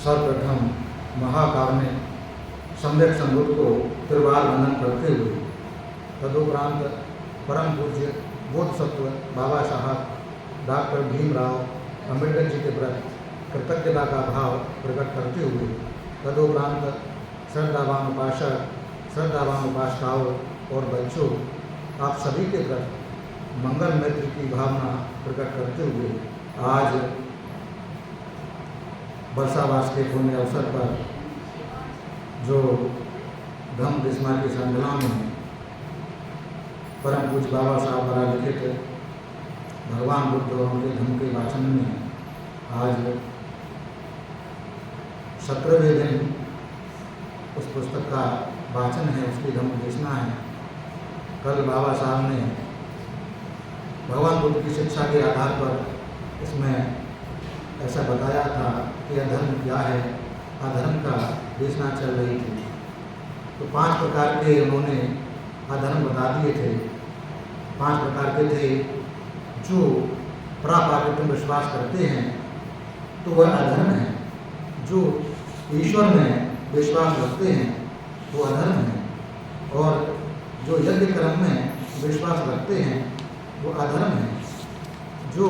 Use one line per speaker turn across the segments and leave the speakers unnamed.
सर्वप्रथम महाकाव्य में सम्यक संबुद्ध को त्रिवार वंदन करते हुए तदुपरांत परम पूज्य बोधसत्व बाबा साहब डॉक्टर भीमराव अम्बेडकर जी के प्रति कृतज्ञता का भाव प्रकट करते हुए तदुपरांत श्रद्धावान उपासक श्रद्धावान उपासकाओं और बच्चों आप सभी के प्रति मंगल मैत्री की भावना प्रकट करते हुए आज वर्षावास के पुण्य अवसर पर जो धम्म दिस्मा की संगला में परम पूज्य बाबा साहब द्वारा लिखित भगवान बुद्ध और उनके धम्म के वाचन में आज 17वें दिन उस पुस्तक का वाचन है, उसकी धम्म देशना है। कल बाबा साहब ने भगवान बुद्ध की शिक्षा के आधार पर इसमें ऐसा बताया था कि अधर्म क्या है, अधर्म का देशना चल रही थी। तो 5 प्रकार के उन्होंने अधर्म बता दिए थे। 5 प्रकार के थे। जो प्रापाकृत में विश्वास करते हैं तो वह अधर्म है। जो ईश्वर में विश्वास रखते हैं वो अधर्म है। और जो यज्ञ कर्म में विश्वास रखते हैं वो अधर्म है। जो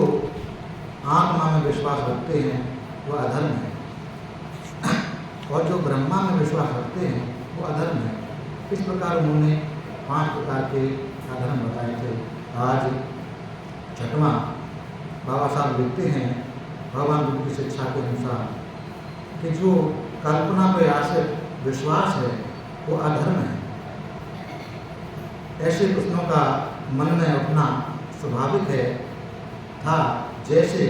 आत्मा में विश्वास रखते हैं वो अधर्म है। और जो ब्रह्मा में विश्वास रखते हैं वो अधर्म है। इस प्रकार उन्होंने 5 प्रकार के अधर्म बताए थे। आज 6वां बाबा साहब लिखते हैं भगवान बुद्ध की शिक्षा के अनुसार कि जो कल्पना पर आश्रित विश्वास है वो अधर्म है। ऐसे प्रश्नों का मन में उठना स्वाभाविक है था, जैसे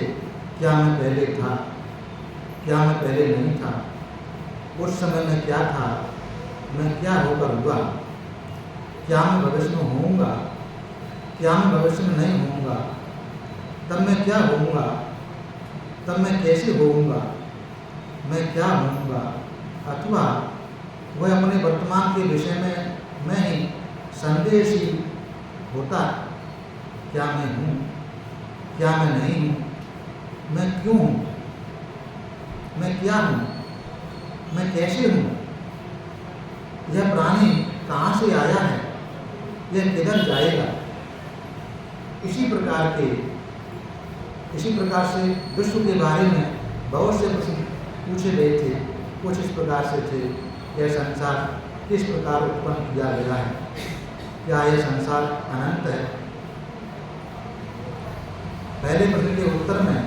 क्या मैं पहले था, क्या मैं पहले नहीं था, उस समय में क्या था, मैं क्या होकर हुआ, क्या मैं भविष्य में होऊंगा, क्या मैं भविष्य में नहीं होऊंगा, तब मैं क्या होऊंगा, तब मैं कैसे होऊंगा, मैं क्या होऊंगा। अथवा वह अपने वर्तमान के विषय में मैं ही संदेहशील होता, क्या मैं हूँ, क्या मैं नहीं हूँ, मैं क्यों हूँ, मैं क्या हूँ, मैं कैसे हूँ, यह प्राणी कहाँ से आया है, यह किधर जाएगा। इसी प्रकार से विश्व के बारे में बहुत से प्रश्न पूछे गए थे। कुछ इस प्रकार से थे, यह संसार किस प्रकार उत्पन्न किया गया है, क्या यह संसार अनंत है। पहले प्रश्न के उत्तर में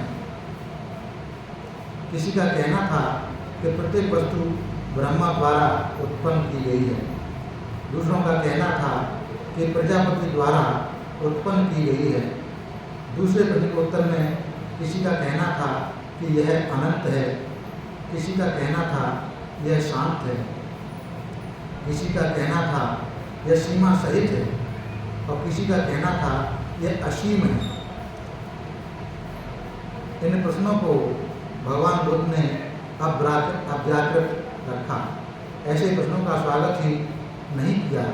किसी का कहना था कि प्रत्येक वस्तु ब्रह्मा द्वारा उत्पन्न की गई है। दूसरों का कहना था कि प्रजापति द्वारा उत्पन्न की गई है। दूसरे प्रश्न के उत्तर में किसी का कहना था कि यह अनंत है। किसी का कहना था यह शांत है। किसी का कहना था यह सीमा सहित है। और किसी का कहना था यह असीम है। इन प्रश्नों को भगवान बुद्ध ने अव्याकृत रखा। ऐसे प्रश्नों का स्वागत ही नहीं किया।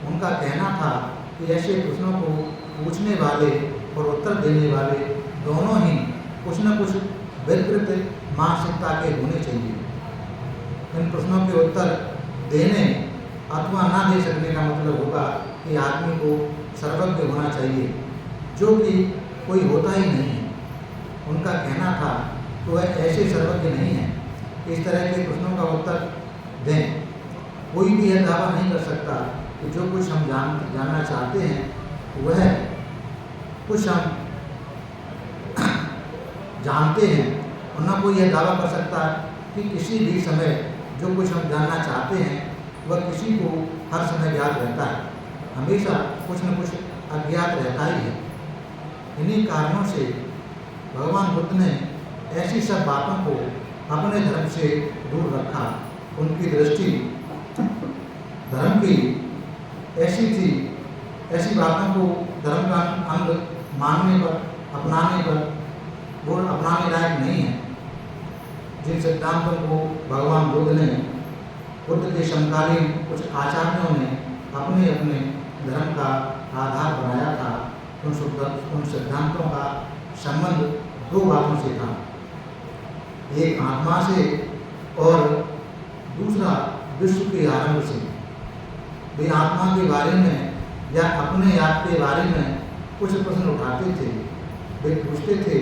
उनका कहना था कि ऐसे प्रश्नों को पूछने वाले और उत्तर देने वाले दोनों ही कुछ न कुछ विकृत मानसिकता के होने चाहिए। इन प्रश्नों के उत्तर देने अथवा ना दे सकने का मतलब होगा कि आदमी को सर्वज्ञ होना चाहिए, जो कि कोई होता ही नहीं है। उनका कहना था कि वह ऐसे सर्वज्ञ नहीं है। इस तरह के प्रश्नों का उत्तर दें। कोई भी यह दावा नहीं कर सकता कि जो कुछ हम जानना चाहते हैं वह कुछ हम जानते हैं, और न कोई यह दावा कर सकता कि किसी भी समय जो कुछ हम जानना चाहते हैं वह किसी को हर समय ज्ञात रहता है। हमेशा कुछ न कुछ अज्ञात रहता ही है। इन्हीं कारणों से भगवान बुद्ध ने ऐसी सब बातों को अपने धर्म से दूर रखा। उनकी दृष्टि धर्म की ऐसी थी, ऐसी बातों को धर्म का अंग मानने पर, अपनाने पर वो अपनाने लायक नहीं है। जिन सिद्धांतों को भगवान बुद्ध ने, बुद्ध के समकालीन कुछ आचार्यों ने अपने अपने धर्म का आधार बनाया था, उन सिद्धांतों का संबंध 2 बातों से था। एक आत्मा से और दूसरा विश्व के आरंभ से। वे आत्मा के बारे में या अपने आप के बारे में कुछ प्रश्न उठाते थे। वे पूछते थे,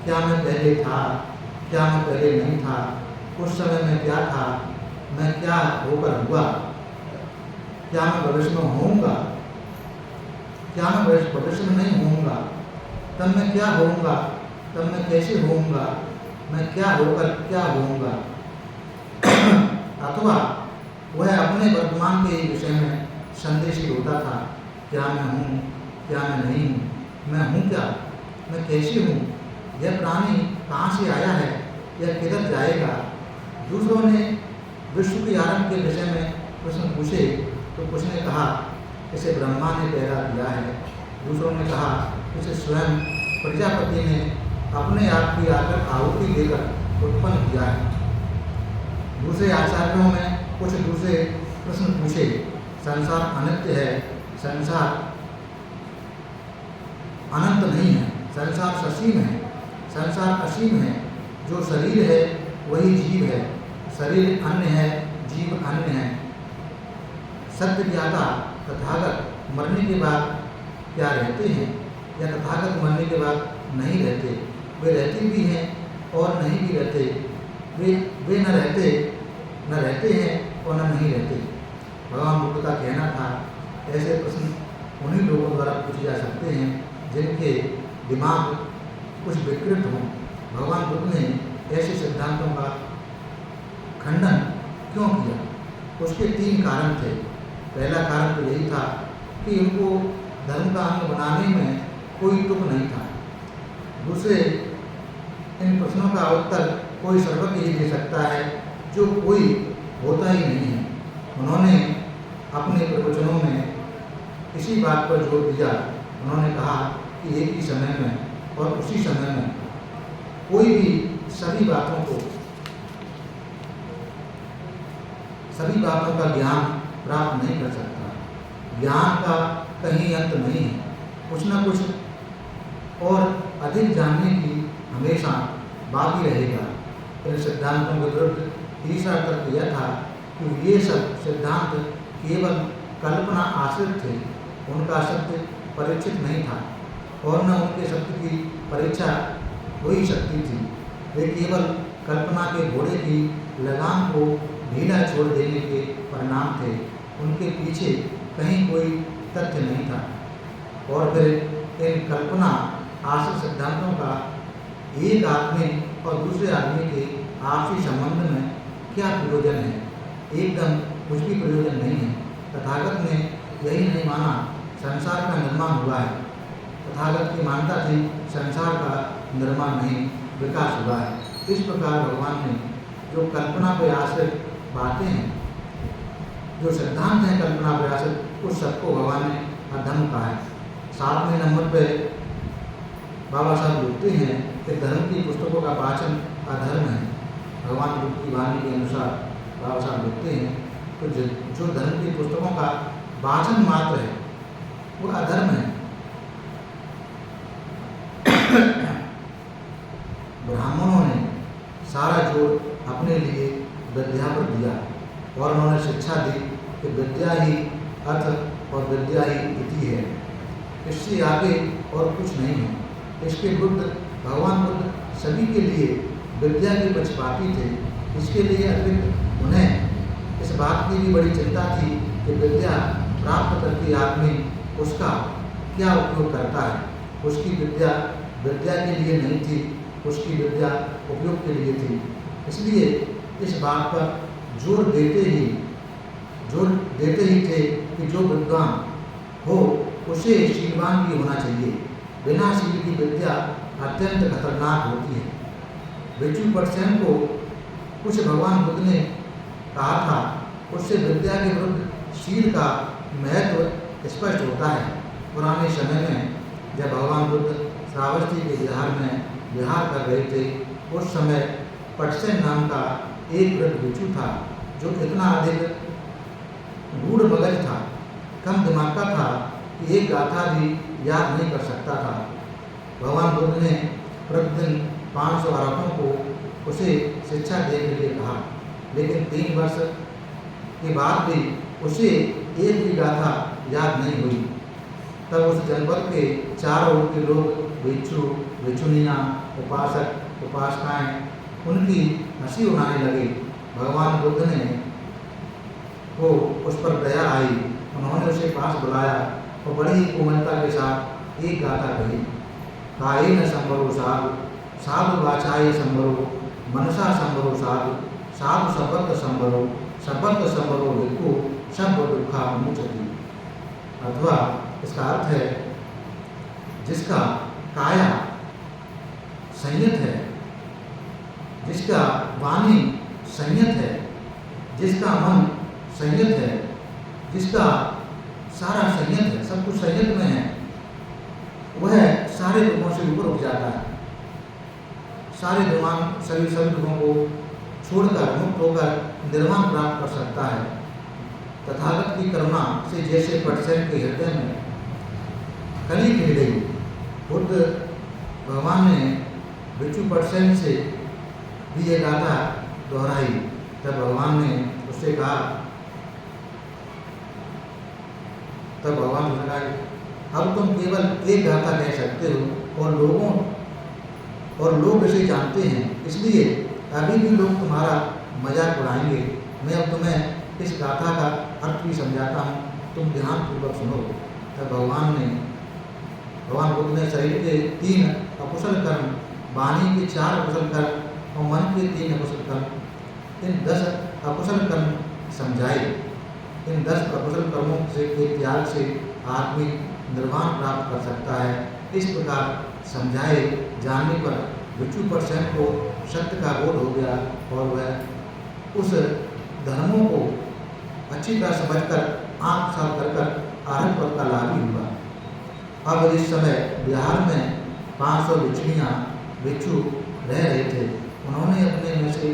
क्या मैं पहले था, क्या मैं पहले नहीं था, उस समय में क्या था, मैं क्या होकर हुआ, क्या मैं भविष्य में होऊंगा, क्या मैं भविष्य में नहीं होऊंगा, तब मैं क्या होऊंगा, तब मैं कैसे होऊंगा, मैं क्या होकर क्या होऊंगा। अथवा वह अपने वर्तमान के विषय में संदेशित होता था, क्या मैं हूँ, क्या मैं नहीं हूँ, मैं हूँ क्या, मैं कैसे हूँ, यह प्राणी कहाँ से आया है, यह किधर जाएगा। दूसरों ने विश्व के आरंभ के विषय में प्रश्न पूछे तो कुछ ने कहा इसे ब्रह्मा ने पैदा किया है, दूसरों ने कहा इसे स्वयं प्रजापति ने अपने आप की आहुति देकर उत्पन्न किया है। दूसरे आचार्यों में कुछ दूसरे प्रश्न पूछे, संसार अनित्य है, संसार अनंत नहीं है, संसार ससीम है, संसार असीम है, जो शरीर है वही जीव है, शरीर अन्य है, जीव अन्य है। सत्य ज्ञाता तथागत मरने के बाद क्या रहते हैं या तथागत मरने के बाद नहीं रहते, वे रहते भी हैं और नहीं भी रहते, वे न रहते हैं और न नहीं रहते। भगवान बुद्ध का कहना था, ऐसे प्रश्न उन्हीं लोगों द्वारा पूछे जा सकते हैं जिनके दिमाग कुछ विकृत हों। भगवान बुद्ध ने ऐसे सिद्धांतों का खंडन क्यों किया? उसके 3 कारण थे। पहला कारण तो यही था कि उनको धर्म का अंग बनाने में कोई तुक नहीं था। दूसरे, इन प्रश्नों का उत्तर कोई सर्वज्ञ ही दे सकता है, जो कोई होता ही नहीं है। उन्होंने अपने प्रवचनों में इसी बात पर जोर दिया। उन्होंने कहा कि एक ही समय में और उसी समय में कोई भी सभी बातों का ज्ञान प्राप्त नहीं कर सकता। ज्ञान का कहीं अंत नहीं है, कुछ न कुछ और अधिक जानने की हमेशा बाकी रहेगा। इन सिद्धांतों के विरुद्ध तीसरा तर्क यह था कि ये सब सिद्धांत केवल कल्पना आश्रित थे, उनका सत्य परीक्षित नहीं था और न उनके सत्य की परीक्षा वही शक्ति थी। वे केवल कल्पना के घोड़े की लगाम को ढीला छोड़ देने के परिणाम थे, उनके पीछे कहीं कोई तथ्य नहीं था। और फिर इन कल्पना आश्रित सिद्धांतों का एक आदमी और दूसरे आदमी के आपसी संबंध में क्या प्रयोजन है? एकदम कुछ भी प्रयोजन नहीं है। तथागत ने यही नहीं माना संसार का निर्माण हुआ है। तथागत की मान्यता थी संसार का निर्माण नहीं, विकास हुआ है। इस प्रकार भगवान ने जो कल्पना पर आश्रित बातें हैं, जो सिद्धांत हैं कल्पना पर आश्रित, उस सबको भगवान ने अधर्म कहा है। 7वें नंबर पे बाबा साहब लिखते हैं कि धर्म की पुस्तकों का वाचन अधर्म है। भगवान बुद्ध की वाणी के अनुसार बाबा साहब लिखते हैं तो जो धर्म की पुस्तकों का वाचन मात्र है वो अधर्म है। ब्राह्मणों ने सारा जोर अपने लिए विद्या पर दिया और उन्होंने शिक्षा दी कि विद्या ही अर्थ और विद्या ही इति है, इससे आगे और कुछ नहीं है। इसके विरुद्ध भगवान बुद्ध सभी के लिए विद्या के पक्षपाती थे। इसके लिए अतिरिक्त उन्हें इस बात की भी बड़ी चिंता थी कि विद्या प्राप्त करके आदमी उसका क्या उपयोग करता है। उसकी विद्या विद्या के लिए नहीं थी, उसकी विद्या उपयोग के लिए थी। इसलिए इस बात पर जोर देते ही थे कि जो विद्वान हो उसे शीलवान भी होना चाहिए। बिना शील की विद्या अत्यंत खतरनाक होती है। विचुपर्सेन को कुछ भगवान बुद्ध ने कहा था, उससे विद्या के विरुद्ध शील का महत्व स्पष्ट होता है। पुराने समय में जब भगवान बुद्ध श्रावस्ती के बिहार में विहार कर रहे थे, उस समय पटसेन नाम का एक वृद्ध भिक्षु था जो इतना अधिक गूढ़ मगज था, कम दिमाग का था कि एक गाथा भी याद नहीं कर सकता था। भगवान बुद्ध ने प्रतिदिन 500 आरकों को उसे शिक्षा देने के लिए कहा। लेकिन 3 वर्ष के बाद भी उसे एक भी गाथा याद नहीं हुई। तब उस जनपद के चारों ओर के लोग, भिक्षु भिक्षुनियाँ, उपासक उपासकाएँ उनकी हंसी उड़ाने लगे। भगवान बुद्ध ने को उस पर दया आई। उन्होंने उसे पास बुलाया और बड़ी ही कोमलता के साथ एक गाथा कही। कायेन संवरो साधु, साधु वाचाय संवरो, मनसा संवरो साधु, साधु सर्वत्र संवरो, सर्वत्र संवरो भिक्खु सर्व दुखा मुचति। अथवा इसका अर्थ है, जिसका काया संयत है, जिसका वाणी संयत है, जिसका मन संयत है, जिसका सारा संयत है, सब कुछ संयत में है, वह सारे दुखों से ऊपर उठ जाता है। सारे सभी दुखों को छोड़कर मुक्त होकर निर्वाण प्राप्त कर सकता है। तथागत की करुणा से जैसे पटसेन के हृदय में कली खिल गई, बुद्ध भगवान ने भिक्षु पटसेन से भी ये गाथा दोहराई। तब भगवान ने उससे कहा, अब तुम केवल एक गाथा कह सकते हो और लोग इसे जानते हैं, इसलिए अभी भी लोग तुम्हारा मजाक उड़ाएंगे। मैं अब तुम्हें इस गाथा का अर्थ भी समझाता हूँ, तुम ध्यानपूर्वक सुनो। तब भगवान बुद्ध ने शरीर के 3 अकुशल कर्म, वाणी के 4 अकुशल कर्म और मन के 3 अकुशल कर्म, इन 10 अकुशल कर्म समझाए। इन 10 अकुशल कर्मों के त्याग से आदमी निर्वाण प्राप्त कर सकता है। इस प्रकार समझाए जाने पर भिक्षु पटसेन को सत्य का बोध हो गया और वह उस धर्मों को अच्छी तरह समझकर आँख साफ कर आरंभ पद का लाभी हुआ। अब इस समय बिहार में 500 भिक्षु रह रहे थे। उन्होंने अपने में से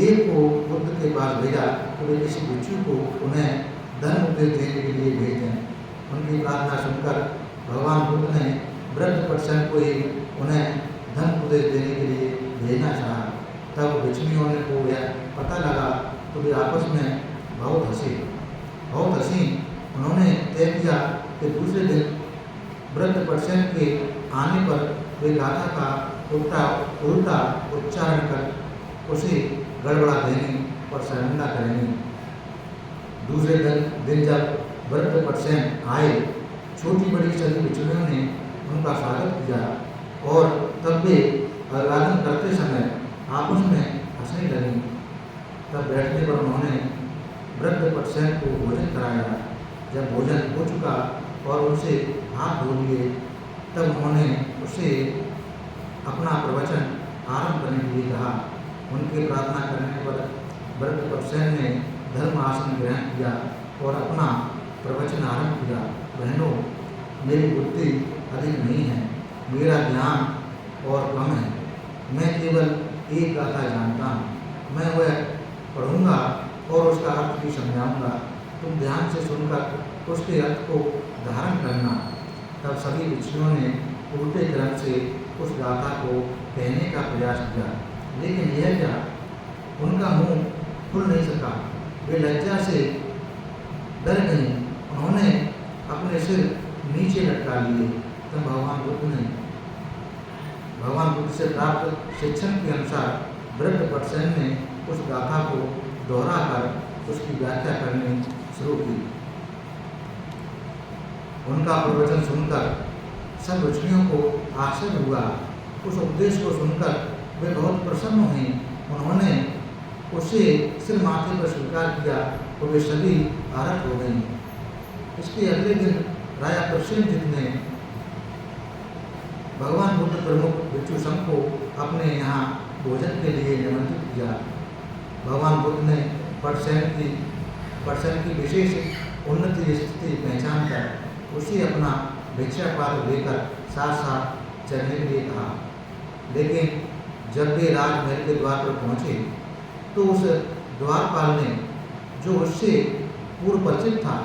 एक को बुद्ध के पास भेजा कि वे किसी भिक्षु को उन्हें धर्म उपदेश देने के लिए भेज दें। उनकी प्रार्थना सुनकर भगवान बुद्ध ने वृद्ध पटसेन को ही उन्हें धर्म उपदेश देने के लिए भेजना चाहा। तब भिक्षुनियों को यह पता लगा तो वे आपस में बहुत हंसी। उन्होंने तय किया कि दूसरे दिन वृद्ध पटसेन के आने पर वे गाथा का उल्टा उच्चारण कर उसे गड़बड़ा देंगे और शर्मिंदा करेंगे। दूसरे दिन जब वृद्ध पटसेन आए, छोटी बड़ी सभी भिक्षुनियों ने उनका स्वागत किया और तब वे अभिवादन करते समय आपस में हंसने लगी। तब बैठने पर उन्होंने वृद्ध पटसेन को भोजन कराया। जब भोजन हो चुका और उनसे हाथ धो लिए, तब उन्होंने उससे अपना प्रवचन आरंभ करने के लिए कहा। उनके प्रार्थना करने पर वृद्ध पटसेन ने धर्म आसन ग्रहण किया और अपना प्रवचन आरंभ किया। बहनों, मेरी बुद्धि अधिक नहीं है, मेरा ज्ञान और कम है। मैं केवल एक गाथा जानता हूँ। मैं वह पढ़ूंगा और उसका अर्थ भी समझाऊंगा। तुम ध्यान से सुनकर उसके अर्थ को धारण करना। तब सभी भिक्षुओं ने उल्टे क्रम से उस गाथा को कहने का प्रयास किया, लेकिन यह क्या, उनका मुंह खुल नहीं सका। वे लज्जा से डर गई। उन्होंने अपने सिर नीचे लटका लिए। तब भगवान बुद्ध से प्राप्त शिक्षण के अनुसार वृद्ध पटसेन ने उस गाथा को दोहराकर उसकी व्याख्या करनी शुरू की। उनका प्रवचन सुनकर सब भिक्षुनियों को आश्चर्य हुआ। उस उपदेश को सुनकर वे बहुत प्रसन्न हुई। उन्होंने उसे सिर माथे पर स्वीकार किया और वे सभी आरत हो गईं। इसके अगले दिन राजा प्रसेनजित ने भगवान बुद्ध प्रमुख भिक्षु संघ को अपने यहाँ भोजन के लिए निमंत्रित किया। भगवान बुद्ध ने पटसेन की विशेष उन्नति स्थिति पहचान कर उसे अपना भिक्षा पात्र देकर साथ साथ चलने के लिए कहा। लेकिन जब वे राजमहल के द्वार पर पहुँचे तो उस द्वारपाल ने, जो उससे पूर्व परिचित था,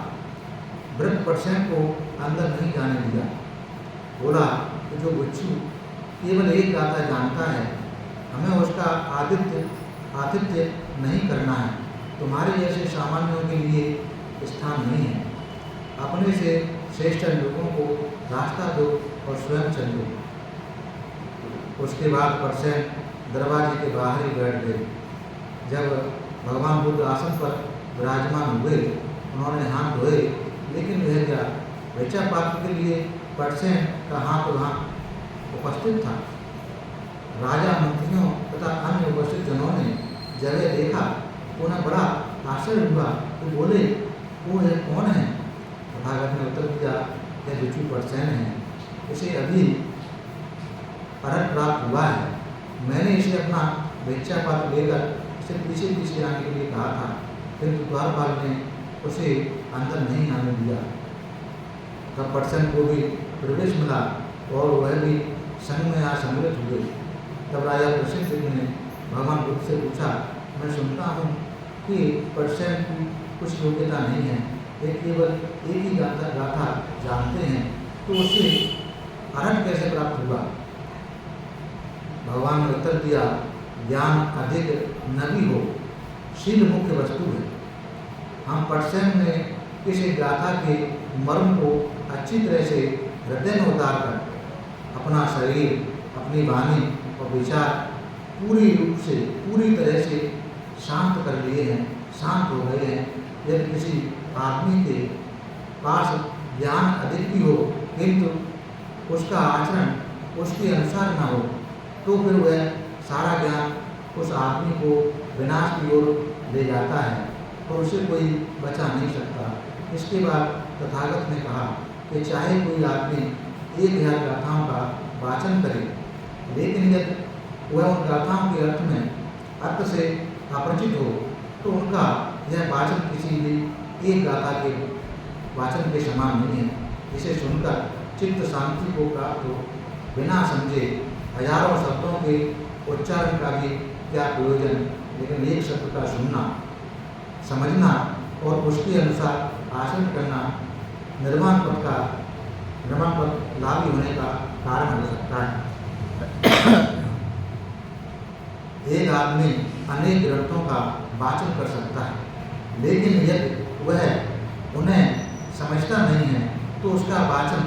वृद्ध पटसेन को अंदर नहीं जाने दिया। बोला कि जो भिक्षु केवल एक गाथा जानता है, हमें उसका आतिथ्य नहीं करना है। तुम्हारे जैसे सामान्यों के लिए स्थान नहीं है। अपने से श्रेष्ठ लोगों को रास्ता दो और स्वयं चलो। उसके बाद परसेन दरवाजे के बाहर ही बैठ गए। जब भगवान बुद्ध आसन पर विराजमान हुए, उन्होंने हाथ धोए, लेकिन रह गया भिक्षा पात्र के लिए परसेन का हाथ वहाँ उपस्थित था। राजा, मंत्रियों तथा अन्य उपस्थित जनों ने जब यह देखा तो उन्हें बड़ा आश्चर्य हुआ। तो बोले, वो यह कौन है? तथागत ने उत्तर दिया, यह भिक्षु परसेन है। इसे अभी अर्घ प्राप्त हुआ है। मैंने इसे अपना भिक्षा पात्र लेकर इसे पीछे पीछे आने के लिए कहा था, किंतु द्वारपाल ने उसे अंदर नहीं आने दिया। तब परसेन को भी प्रवेश मिला और वह भी संघ में आ सम्मिलित हुए। तब राजा प्रसिद्ध ने भगवान बुद्ध से पूछा, मैं सुनता हूँ कि परसेन की कुछ योग्यता नहीं है, वे केवल एक ही गाथा जानते हैं, तो उसे अर्घ कैसे प्राप्त हुआ? भगवान ने उत्तर दिया, ज्ञान अधिक न भी हो, शील मुख्य वस्तु है। हम परसेन में इस गाथा के मर्म को अच्छी तरह से हृदय में उतार कर अपना शरीर, अपनी वाणी और विचार पूरी तरह से शांत कर लिए हैं, शांत हो गए हैं। यदि किसी आदमी के पास ज्ञान अधिक भी हो, किंतु उसका आचरण उसके अनुसार न हो, तो फिर वह सारा ज्ञान उस आदमी को विनाश की ओर ले जाता है और उसे कोई बचा नहीं सकता। इसके बाद तथागत ने कहा कि चाहे कोई आदमी 1000 गाथाओं का वाचन करे, लेकिन यदि वह उन गाथाओं के अर्थ से अपरिचित हो, तो उनका यह वाचन किसी भी एक गाथा के वाचन के समान नहीं है। इसे सुनकर चित्त शांति को प्राप्त हो, बिना समझे हजारों शब्दों के उच्चारण का भी क्या प्रयोजन, लेकिन एक शब्द का सुनना, समझना और उसके अनुसार आचरण करना निर्वाण पद लाभी होने का कारण हो सकता है। एक आदमी अनेक ग्रंथों का वाचन कर सकता है, लेकिन यदि वह उन्हें समझता नहीं है तो उसका वाचन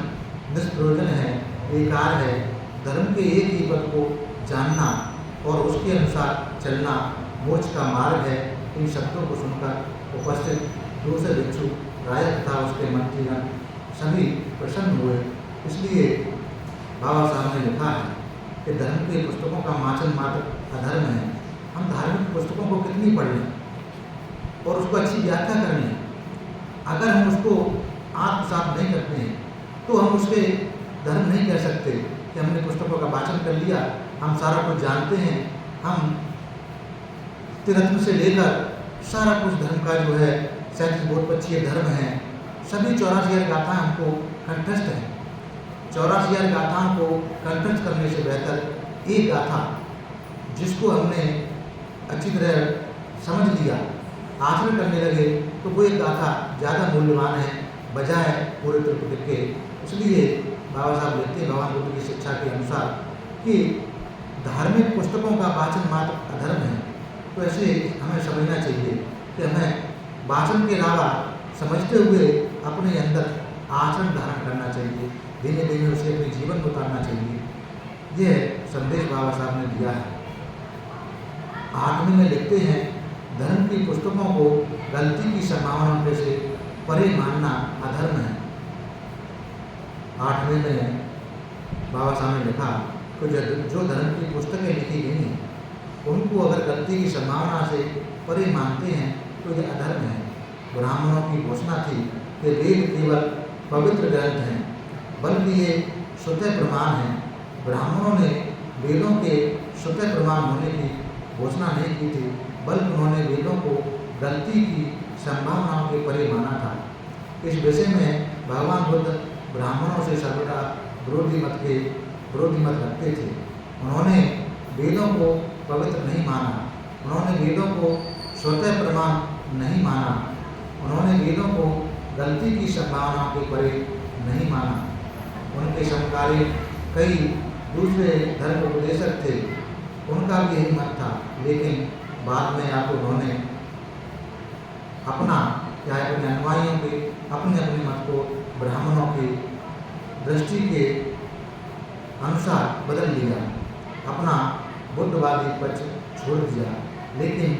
निष्प्रयोजन है, बेकार है। धर्म के एक ही पद को जानना और उसके अनुसार चलना मोक्ष का मार्ग है। इन शब्दों को सुनकर उपस्थित दूसरे भिक्षु, राजा तथा उसके मंत्रीगण सभी प्रसन्न हुए। इसलिए बाबा साहब ने लिखा है कि धर्म के पुस्तकों का वाचन मात्र अधर्म है। हम धार्मिक पुस्तकों को कितनी पढ़ लें और उसको अच्छी व्याख्या कर लें, अगर हम उसको आत्मसात नहीं करते हैं तो हम उसके धर्म नहीं कह सकते कि हमने पुस्तकों का वाचन कर लिया, हम सारा कुछ जानते हैं। हम तिरत्म से लेकर सारा कुछ धर्म का जो है 37 बोधपक्षीय धर्म है, सभी 84,000 गाथाएं हमको कंठस्थ हैं। 84,000 गाथाओं को कंठस्थ करने से बेहतर एक गाथा जिसको हमने अच्छी तरह समझ लिया, आचरण करने लगे, तो वो एक गाथा ज़्यादा मूल्यवान है बजाय पूरे त्रिपिटक के। इसलिए बाबा साहब लिखते हैं भगवान बुद्ध की शिक्षा के अनुसार कि धार्मिक पुस्तकों का वाचन मात्र अधर्म है। तो ऐसे हमें समझना चाहिए कि हमें वाचन के अलावा समझते हुए अपने अंदर आचरण धारण करना चाहिए, धीरे धीरे उसे अपने जीवन में उतारना चाहिए। यह संदेश बाबा साहब ने दिया है। 8वें में लिखते हैं, धर्म की पुस्तकों को गलती की संभावना में से परे मानना अधर्म है। 8वें में बाबा साहब ने लिखा कि जो धर्म की पुस्तकें लिखी गई हैं उनको अगर गलती की संभावना से परे मानते हैं तो यह अधर्म है। ब्राह्मणों की घोषणा थी कि वेद केवल पवित्र ग्रंथ हैं, बल्कि ये स्वतः प्रमाण हैं। ब्राह्मणों ने वेदों के स्वतः प्रमाण होने की घोषणा नहीं की थी, बल्कि उन्होंने वेदों को गलती की संभावनाओं के परे माना था। इस विषय में भगवान बुद्ध ब्राह्मणों से सर्वदा विरोधी मत रखते थे। उन्होंने वेदों को पवित्र नहीं माना, उन्होंने वेदों को स्वतः प्रमाण नहीं माना, उन्होंने वेदों को गलती की संभावनाओं के परे नहीं माना। उनके समकालीन कई दूसरे धर्म उपदेशक थे, उनका भी यही मत था, लेकिन बाद में या तो उन्होंने अपना या अपने अनुयायियों के अपने अपने मत को ब्राह्मणों की दृष्टि के अनुसार बदल लिया, अपना बुद्धवादी पक्ष छोड़ दिया। लेकिन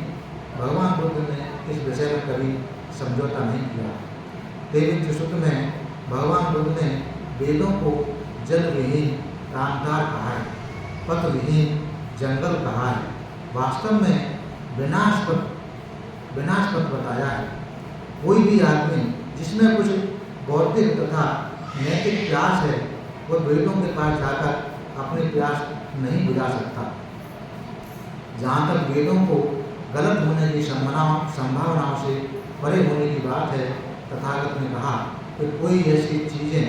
भगवान बुद्ध ने इस विषय में कभी समझौता नहीं किया। तेविज्य सूत्र में भगवान बुद्ध ने वेदों को जल विहीन कांतार कहा है, पथ विहीन जंगल कहा है, वास्तव में विनाश पथ बताया है। कोई भी आदमी जिसमें कुछ बौद्धिक तथा नैतिक प्यास है, वह वेदों के पास जाकर अपनी प्यास नहीं बुझा सकता। जहाँ तक वेदों को गलत होने की संभावनाओं से परे होने की बात है, तथागत ने कहा कि कोई ऐसी चीज़ें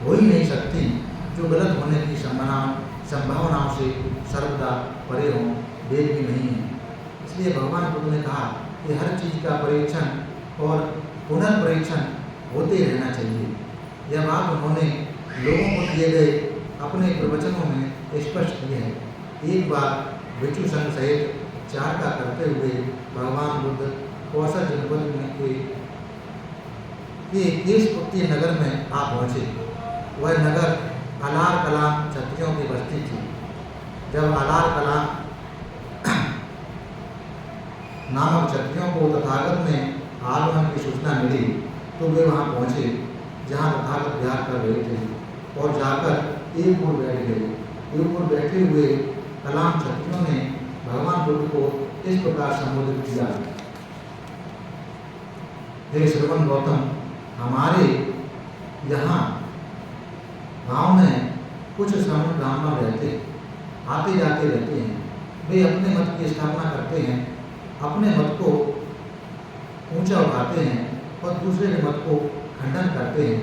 हो ही नहीं सकती जो गलत होने की संभावनाओं से सर्वदा परे हों, वेद भी नहीं है। इसलिए भगवान बुद्ध ने कहा कि हर चीज़ का परीक्षण और पुनर्परीक्षण होते रहना चाहिए। यह बात उन्होंने लोगों को दिए गए अपने प्रवचनों में स्पष्ट की है। एक बार भिक्षु संघ सहित चारका करते हुए भगवान बुद्ध कौशल जनपद में के केशपुत्री नगर में आ पहुँचे। वह नगर अलार कलाम क्षत्रियों की बस्ती थी। जब अलार कलाम नामक क्षत्रियों को तथागत में आगमन की सूचना मिली तो वे वहाँ पहुँचे जहाँ तथागत विहार कर रहे थे और जाकर एक ओर बैठ गए। एक ओर बैठे हुए कलाम क्षत्रियों ने भगवान बुद्ध को इस प्रकार संबोधित किया, हे श्रवण गौतम, हमारे यहाँ गांव में कुछ श्रमण ब्राह्मण रहते, आते जाते रहते हैं। वे अपने मत की स्थापना करते हैं, अपने मत को ऊंचा उठाते हैं और दूसरे के मत को खंडन करते हैं,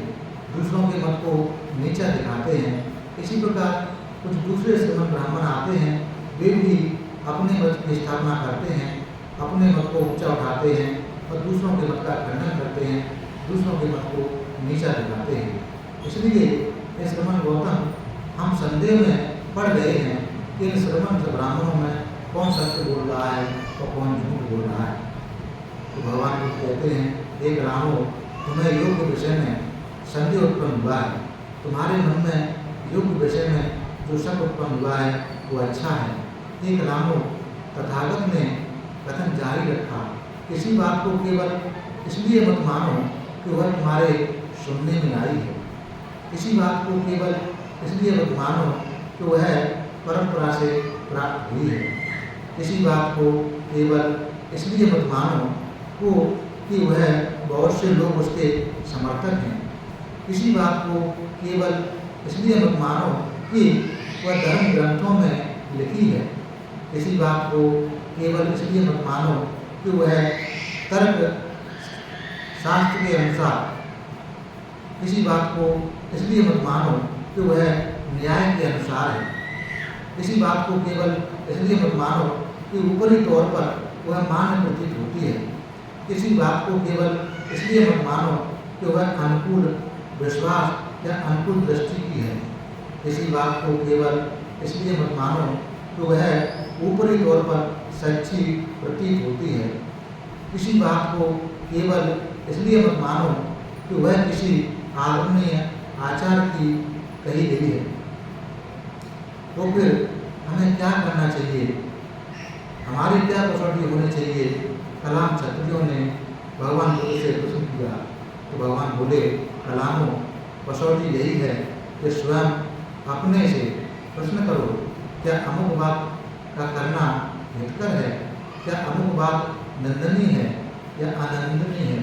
दूसरों के मत को नीचा दिखाते हैं। इसी प्रकार कुछ दूसरे श्रमण ब्राह्मण आते हैं, वे भी अपने मत की स्थापना करते हैं, अपने मत को ऊंचा उठाते हैं और दूसरों के मत का खंडन करते हैं, दूसरों के मत को नीचा दिखाते हैं। इसलिए ये श्रमण गौतम, हम संदेह में पड़ गए हैं कि इन श्रमण ब्राह्मणों में कौन सत्य बोल रहा है और कौन झूठ बोल रहा है। तो भगवान बुद्ध कहते हैं, एक रामो, तुम्हें योग के विषय में संदेह उत्पन्न हुआ है। तुम्हारे मन में योग के विषय में जो शक उत्पन्न हुआ है वो अच्छा है। एक रामो, तथागत ने कथन जारी रखा, किसी बात को केवल इसलिए मत मानो कि वह तुम्हारे सुनने में आई है। किसी बात को केवल इसलिए मत मानो कि वह परंपरा से प्राप्त हुई है। किसी बात को केवल इसलिए मत मानो कि वह बहुत से लोग उसके समर्थक हैं। किसी बात को केवल इसलिए मत मानो कि वह धर्म ग्रंथों में लिखी है। किसी बात को केवल इसलिए मत मानो कि वह तर्क शास्त्र के अनुसार, किसी बात को इसलिए मत मानो कि वह न्याय के अनुसार है। किसी बात को केवल इसलिए मत मानो कि ऊपरी तौर पर वह मान्य प्रतीत होती है। किसी बात को केवल इसलिए मत मानो कि वह अनुकूल विश्वास या अनुकूल दृष्टि की है। किसी बात को केवल इसलिए मत मानो कि वह ऊपरी तौर पर सच्ची प्रतीत होती है। किसी बात को केवल इसलिए मत मानो कि वह किसी आदरणीय आचार की कही गई है। तो फिर हमें क्या करना चाहिए, हमारी क्या कसौटी होनी चाहिए? कलाम क्षत्रियों ने भगवान बुद्ध से प्रश्न किया तो भगवान बोले, कलामों, कसौटी यही है कि स्वयं अपने से प्रश्न करो, क्या अमुक बात का करना हितकर है? क्या अमुक बात निंदनीय है या अनिंदनीय है?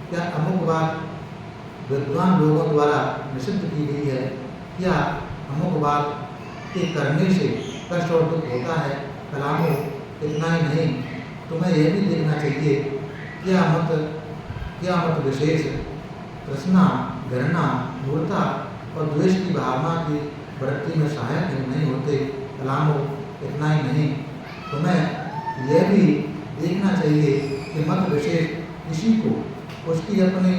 क्या अमुक बात विद्वान लोगों द्वारा निषिद्ध की गई है? क्या अमुक बात के करने से कष्ट और दुख होता है? कलामों, इतना ही नहीं, तुम्हें यह भी देखना चाहिए क्या मत विशेष तृष्णा, घृणा, मूर्ता और द्वेष की भावना की वृत्ति में सहायक नहीं होते। कलामों, इतना ही नहीं, तुम्हें यह भी देखना चाहिए कि मत विशेष किसी को उसकी अपने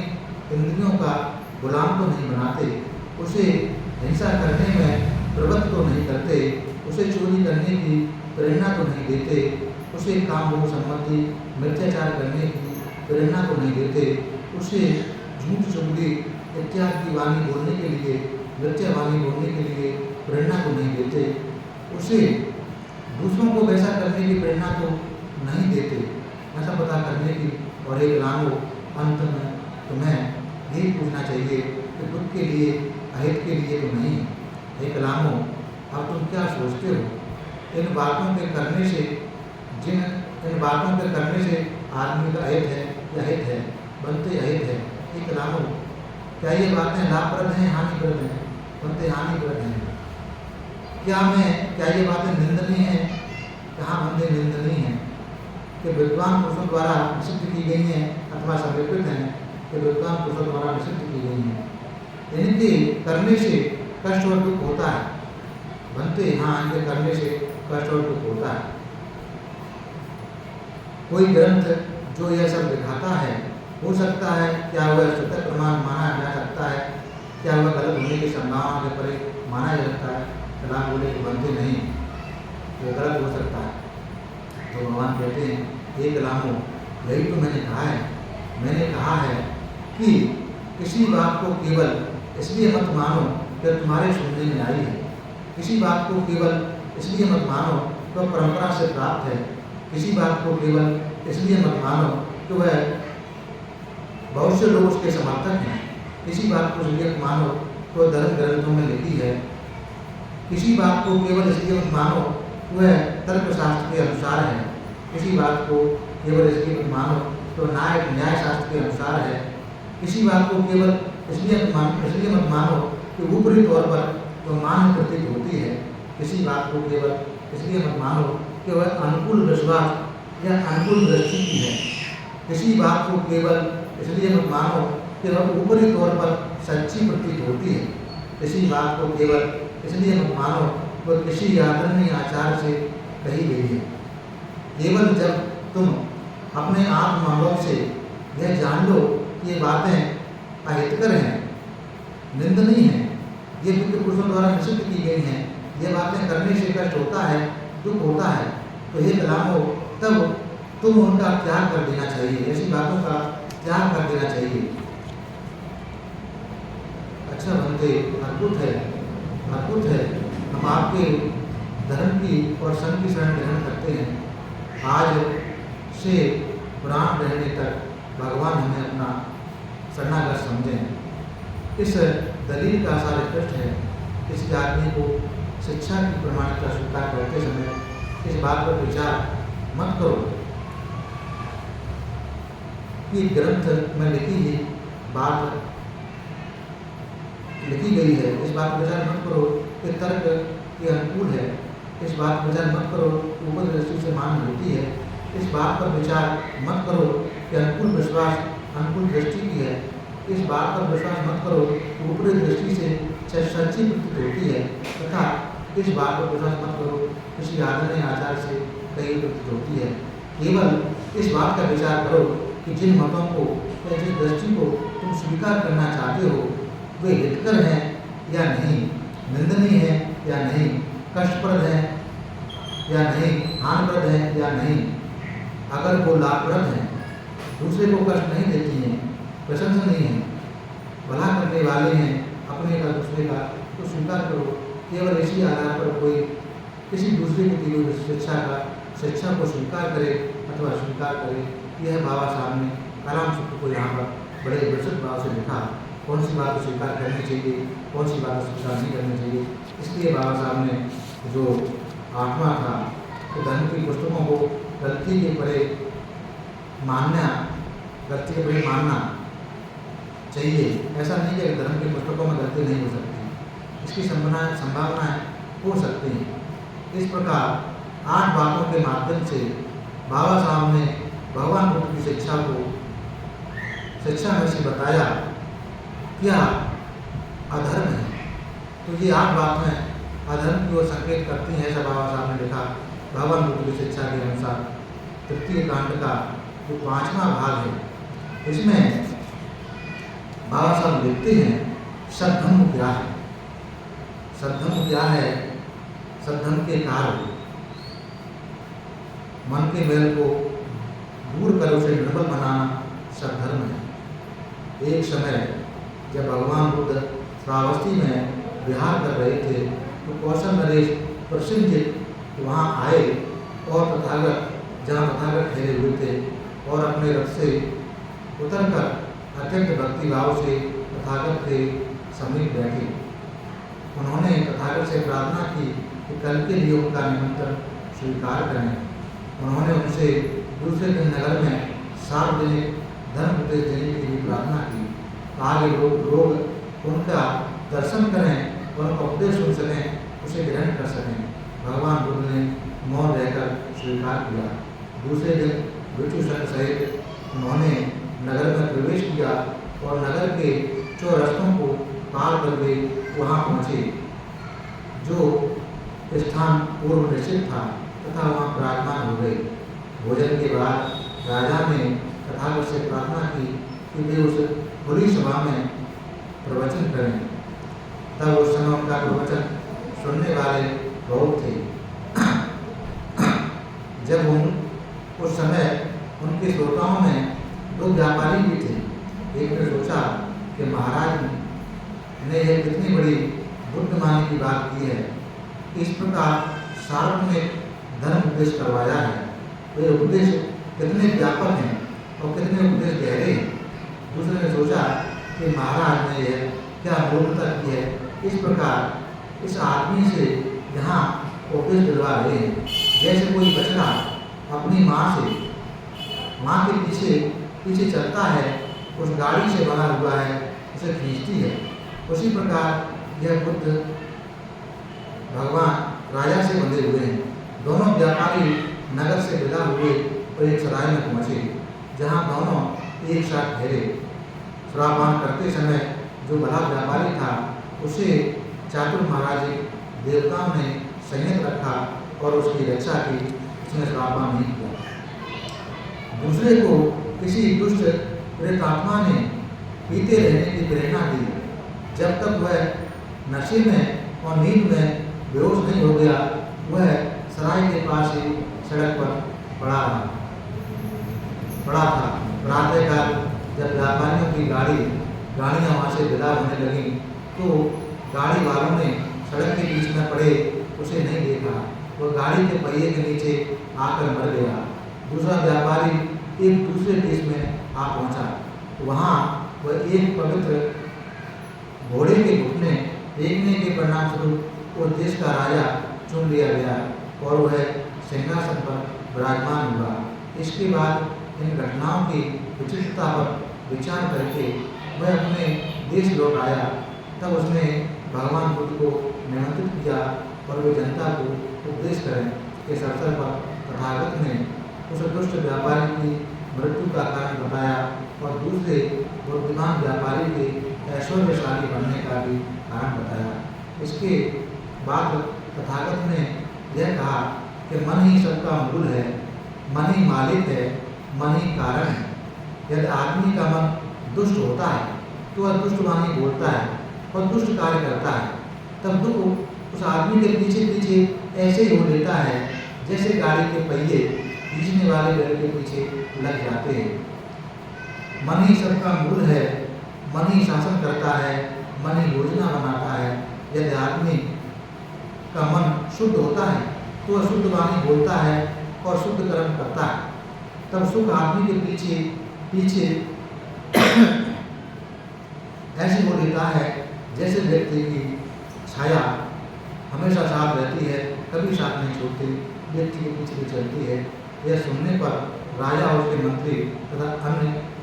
इंद्रियों का गुलाम तो नहीं बनाते, उसे हिंसा करने में प्रवृत्त तो नहीं करते, उसे चोरी करने की प्रेरणा तो नहीं देते, उसे कामभोग संबंधी मिथ्याचार करने की प्रेरणा को नहीं देते, उसे झूठ चुगली इत्यादि की वाणी बोलने के लिए, मिथ्या वाणी बोलने के लिए प्रेरणा को नहीं देते, उसे दूसरों को वैसा करने की प्रेरणा को नहीं देते, ऐसा पता करने की। और एक रामो, अंत में तुम्हें यही पूछना चाहिए कि खुद के लिए, अहित के लिए तो नहीं। एक रामो, अब तुम क्या सोचते हो? इन बातों के करने से इन बातों के करने से आदमी का अहित है या हित है, बनते अहित है। एक रामो, क्या ये बातें लाभप्रद हैं, हानिप्रद हैं? बनते हानिप्रद हैं। क्या ये बातें निंदनीय हैं? कहाँ बनते निंदनीय हैं? कि विद्वान पुरुषों द्वारा निषिद्ध की गई हैं अथवा समर्पित हैं, कि विद्वान पुरुषों द्वारा निषिद्ध की गई हैं। इनके करने से कष्ट और दुख होता है। बनते हाँ, इनके करने से कष्ट और दुख होता है। कोई ग्रंथ जो यह सब दिखाता है, हो सकता है क्या वह सत्य प्रमाण माना जा सकता है? क्या वह गलत होने की संभावना के परे माना जा सकता है? कलाम बोले कि बनते नहीं, वो गलत हो सकता है। तो भगवान कहते हैं, हे कलामो, यही तो मैंने कहा है। मैंने कहा है कि किसी बात को केवल इसलिए मत मानो कि तुम्हारे सुनने में आई है। किसी बात को केवल इसलिए मत मानो तो परंपरा से प्राप्त है। किसी बात को केवल इसलिए मत मानो कि वह बहुत से लोग उसके समर्थक हैं। किसी बात को इसलिए मत मानो तो धर्म ग्रंथों में लिखी है। किसी बात को केवल इसलिए मत मानो वह तर्कशास्त्र के अनुसार है। किसी बात को केवल इसलिए मत मानो तो न्याय शास्त्र के अनुसार है। किसी बात को केवल इसलिए मत मानो कि ऊपरी तौर पर वह मान्य प्रतीत होती है। किसी बात को केवल इसलिए मत मानो कि वह अनुकूल विश्वास या अनुकूल दृष्टि की है। किसी बात को केवल इसलिए मत मानो कि वह ऊपरी तौर पर सच्ची प्रतीत होती है। किसी बात को केवल इसलिए मत मानो वह किसी आदरणीय आचार से कही गई है। केवल जब तुम अपने आत्मानुभव से यह जान लो कि ये बातें अहितकर हैं, निंदनीय हैं, ये बुद्ध पुरुषों द्वारा निषिद्ध की गई हैं, ये बातें करने से कष्ट होता है, दुख होता है, तो हे कलामो, तब तुम उनका त्याग कर देना चाहिए। ऐसी बातों का त्याग कर देना चाहिए। अच्छा बनते, अद्भुत है, अद्भुत है। हम आपके धर्म की और संघ की शरण ग्रहण करते हैं। आज से प्राण रहने तक भगवान हमें अपना शरणागत समझें। इस दलील का सार स्पष्ट है। इस आदमी को शिक्षा की प्रमाणिकता स्वीकार करते समय इस बात पर विचार मत करो कि ग्रंथ में बात लिखी गई है। इस बात पर विचार मत करो कि तर्क के अनुकूल है। इस बात पर विचार मत करो कि ऊपर दृष्टि से मान्य होती है। इस बात पर विचार मत करो कि अनुकूल विश्वास अनुकूल दृष्टि की है। इस बात पर विश्वास मत करो कि ऊपरी दृष्टि से सच्ची प्रतीत होती है, तथा इस बात पर विश्वास मत करो किसी आदरणीय आचार से कहीं प्रतीत होती है। केवल इस बात का विचार करो कि जिन मतों को या जिस दृष्टि को तुम स्वीकार करना चाहते हो वे हितकर हैं या नहीं, निंदनीय है या नहीं, कष्टप्रद है या नहीं, हानिप्रद है या नहीं। अगर वो लाभप्रद है, दूसरे को कष्ट नहीं देती हैं, प्रशंसनीय है, भला करने वाले हैं, अपने का दूसरे का, तो स्वीकार करो। केवल इसी आधार पर कोई किसी दूसरे की दी हुई शिक्षा को स्वीकार करे अथवा स्वीकार करे, यह बाबा साहब ने कलाम सूत्र को यहाँ पर बड़े विस्तृत भाव से लिखा। कौन सी बात को स्वीकार करनी चाहिए, कौन सी बात को स्वीकार नहीं करनी चाहिए। इसलिए बाबा साहब ने जो आत्मा था तो धर्म की पुस्तकों को गलती के परे मानना चाहिए। ऐसा नहीं कि धर्म की पुस्तकों में गलती नहीं हो सकती, इसकी संभावनाएं हो सकती हैं। इस प्रकार 8 बातों के माध्यम से बाबा साहब ने भगवान बुद्ध की शिक्षा में से बताया क्या अधर्म है। तो ये 8 बातें अधर्म की ओर संकेत करती हैं, ऐसा बाबा साहब ने लिखा। भगवान बुद्ध की शिक्षा के अनुसार तृतीय कांड का जो 5वां भाग है, इसमें बाबा साहब लिखते हैं सद्धर्म क्या है। सद्धर्म क्या है? सद्धर्म के कार्य मन के मैल को दूर कर उसे निर्मल बनाना सद्धर्म है। एक समय जब भगवान बुद्ध श्रावस्ती में विहार कर रहे थे तो कौशल नरेश प्रसिद्ध वहाँ आए और तथागत जहाँ तथागत ठहरे हुए थे और अपने रथ से उतरकर अत्यंत भक्ति भाव से तथागत के समीप बैठे। उन्होंने तथागत से प्रार्थना की कि कल के लिए उनका निमंत्रण स्वीकार करें। उन्होंने उनसे दूसरे दिन नगर में सार्वजनिक धर्म उपदेश देने की भी प्रार्थना की ताकि लोग उनका दर्शन करें और उनका उपदेश सुन सकें, उसे ग्रहण कर सकें। भगवान बुद्ध ने मौन रहकर स्वीकार किया। दूसरे दिन भिक्षु संघ सहित उन्होंने नगर में प्रवेश किया और नगर के चौरस्तों को पार कर वे वहाँ पहुँचे जो स्थान पूर्व निश्चित था तथा वहाँ विराजमान हो गए। भोजन के बाद राजा ने तथागत से प्रार्थना की कि वे उस खुली सभा में प्रवचन करें। तब उस समय उनका प्रवचन सुनने वाले बहुत थे। जब उस समय उनके श्रोताओं में दो व्यापारी भी थे। एक ने सोचा कि महाराज ने यह कितनी बड़ी बुद्धिमानी की बात की है, इस प्रकार सार्वजनिक धर्म उपदेश करवाया है। वे उपदेश कितने व्यापक हैं और कितने उपदेश गहरे हैं। दूसरे ने सोचा कि महाराज ने यह क्या मूर्खता की है, इस प्रकार इस आदमी से यहाँ उपदेश दिलवा रहे हैं। जैसे कोई बछड़ा अपनी माँ के पीछे चलता है, उस गाड़ी से बना हुआ है, उसे खींचती है, उसी प्रकार यह बुद्ध भगवान राजा से बंधे हुए हैं। दोनों व्यापारी नगर से विदा हुए और एक सराय में पहुँचे जहाँ दोनों एक साथ ठहरे। श्रापान करते समय जो भला व्यापारी था उसे चातुर महाराज देवताओं ने संयत रखा और उसकी रक्षा की, उसने श्रापान नहीं किया। दूसरे को किसी दुष्ट प्रेतात्मा ने पीते रहने की प्रेरणा दी। जब तक वह नशे में और नींद में बेहोश नहीं हो गया, वह सराय के पास ही सड़क पर पड़ा था। प्रातःकाल जब व्यापारियों की गाड़ियाँ वहाँ से विदा होने लगी तो गाड़ी वालों ने सड़क के बीच में पड़े उसे नहीं देखा। वह गाड़ी के पहिए के नीचे आकर मर गया। दूसरा व्यापारी एक दूसरे देश में आ पहुँचा। वहाँ वह एक पवित्र घोड़े के घुटने देखने के परिणाम स्वरूप उस देश का राजा चुन लिया गया और वह सिंहासन पर विराजमान हुआ। इसके बाद इन घटनाओं की विचित्रता पर विचार करके वह अपने देश लौट आया। तब उसने भगवान बुद्ध को निमंत्रित किया और वे जनता को उपदेश करें। इस अवसर पर तथागत ने उस दुष्ट व्यापारी की मृत्यु का कारण बताया और दूसरे बुद्धिमान व्यापारी के ऐश्वर्यशाली बनने का भी कारण बताया। इसके बाद तथागत ने यह कहा कि मन ही सबका मूल है, मन ही मालिक है, मन ही कारण है। यदि आदमी का मन दुष्ट होता है तो वह दुष्ट वाणी बोलता है और दुष्ट कार्य करता है, तब दुख उस आदमी के पीछे पीछे ऐसे ही हो लेता है जैसे गाड़ी के पहिए खींचने वाले बैल के पीछे लग जाते हैं। मन ही सबका मूल है, मन ही शासन करता है, मन ही योजना बनाता है। यदि आदमी का मन शुद्ध होता है तो वह शुद्ध वाणी बोलता है और शुद्ध कर्म करता है, तब सुख आदमी के पीछे ऐसे हो लेता है जैसे व्यक्ति की छाया हमेशा साथ रहती है, कभी साथ नहीं छोड़ती, व्यक्ति के पीछे भी चलती है। यह सुनने पर राजा और उसके मंत्री तथा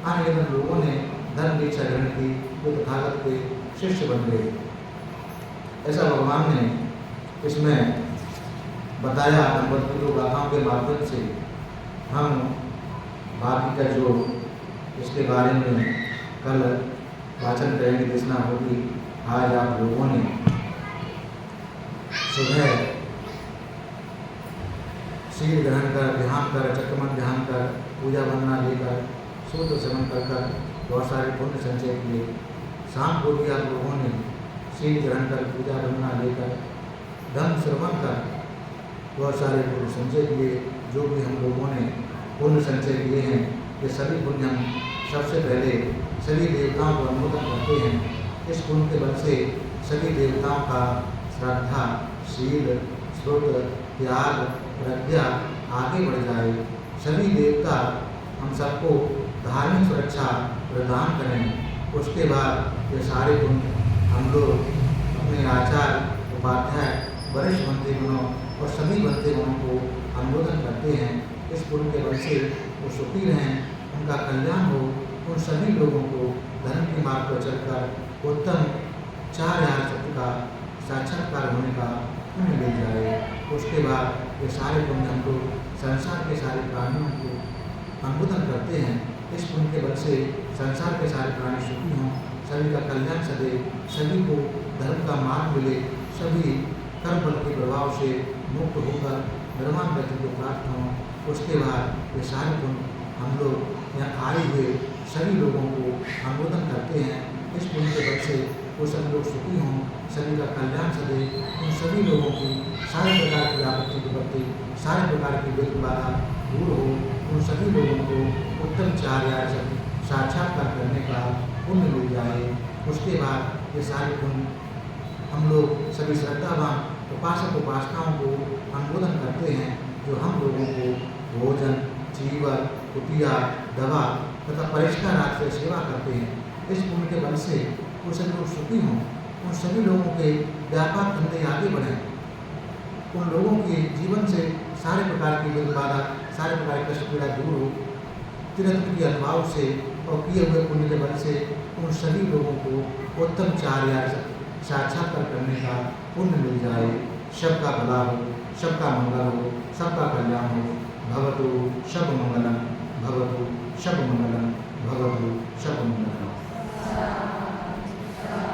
अन्य लोगों ने धर्म दीक्षा ग्रहण की, वो तथागत के शिष्य बन गए। ऐसा भगवान ने इसमें बताया। नंबर 2 गाथाओं के माध्यम से हम बाकी का जो इसके बारे में कल वाचन करेंगे, देखना होगी। आज आप लोगों ने सुबह शील ग्रहण कर, ध्यान कर, चक्रमण ध्यान कर, पूजा वंदना लेकर, सूत्र सेवन कर बहुत सारे पुण्य संचय किए। शाम को भी आप लोगों ने शील ग्रहण कर, पूजा वंदना लेकर, धर्म श्रवण कर बहुत सारे पुण्य संचय किए। जो भी हम लोगों ने पुण्य संचय किए हैं, ये सभी पुण्य हम सबसे पहले सभी देवताओं को अनुमोदन करते हैं। इस पुण्य के बल से सभी देवताओं का श्रद्धा, शील, श्रुत, त्याग, प्रज्ञा आगे बढ़ जाए। सभी देवता हम सबको धार्मिक सुरक्षा प्रदान करें। उसके बाद ये सारे पुण्य हम लोग अपने आचार्य, उपाध्याय, वरिष्ठ मंत्रीगणों और सभी मंत्रीगणों को अनुमोदन करते हैं। इस पुण्य के बल से वो सुखी रहें, उनका कल्याण हो, उन सभी लोगों को धर्म के मार्ग पर चलकर उत्तम 4 शब्द का साक्षात्कार होने का पुण्य मिल जाए। उसके बाद ये सारे पुण्य हम लोग संसार के सारे प्राणियों को अनुमोदन करते हैं। इस पुण्य के बल से संसार के सारे प्राणी सुखी हों, सभी का कल्याण सदे, सभी को धर्म का मार्ग मिले, सभी कर्म बल के प्रभाव से मुक्त होकर निर्वाण गति को प्राप्त हों। उसके बाद ये सारे पुण्य हम लोग यहाँ आए हुए सभी लोगों को अनुमोदन करते हैं। इस पुण्य के बल से वो सभी लोग सुखी हों, सभी का कल्याण सदे, उन सभी लोगों की सारे प्रकार की आपत्ति विपत्ति, सारे प्रकार की विघ्न बाधा दूर हो, उन सभी लोगों को उत्तम 4 साक्षात्कार करने का पुण्य मिल जाए। उसके बाद ये सारे पुण्य हम लोग सभी श्रद्धावान उपासक उपासनाओं को अनुमोदन करते हैं, जो हम लोगों को भोजन, चीवर, कुटिया, दवा तथा परिष्कार आदि से सेवा करते हैं। इस पुण्य के बल से वो सभी लोग सुखी हों, उन सभी लोगों के व्यापार धंधे आगे बढ़ें, उन लोगों के जीवन से सारे प्रकार की विघ्न बाधा, सारे प्रकार की कष्ट पीड़ा दूर हो, तीर्थ के अनुभव से और किए हुए पुण्य के बल से उन सभी लोगों को उत्तम 4 साक्षात्कार करने का पुण्य मिल जाए। सबका भला हो, सबका मंगल हो, सबका कल्याण हो। भवतु शब मंगलम, भवतु शब मंगलम, भवतु शब मंगलम।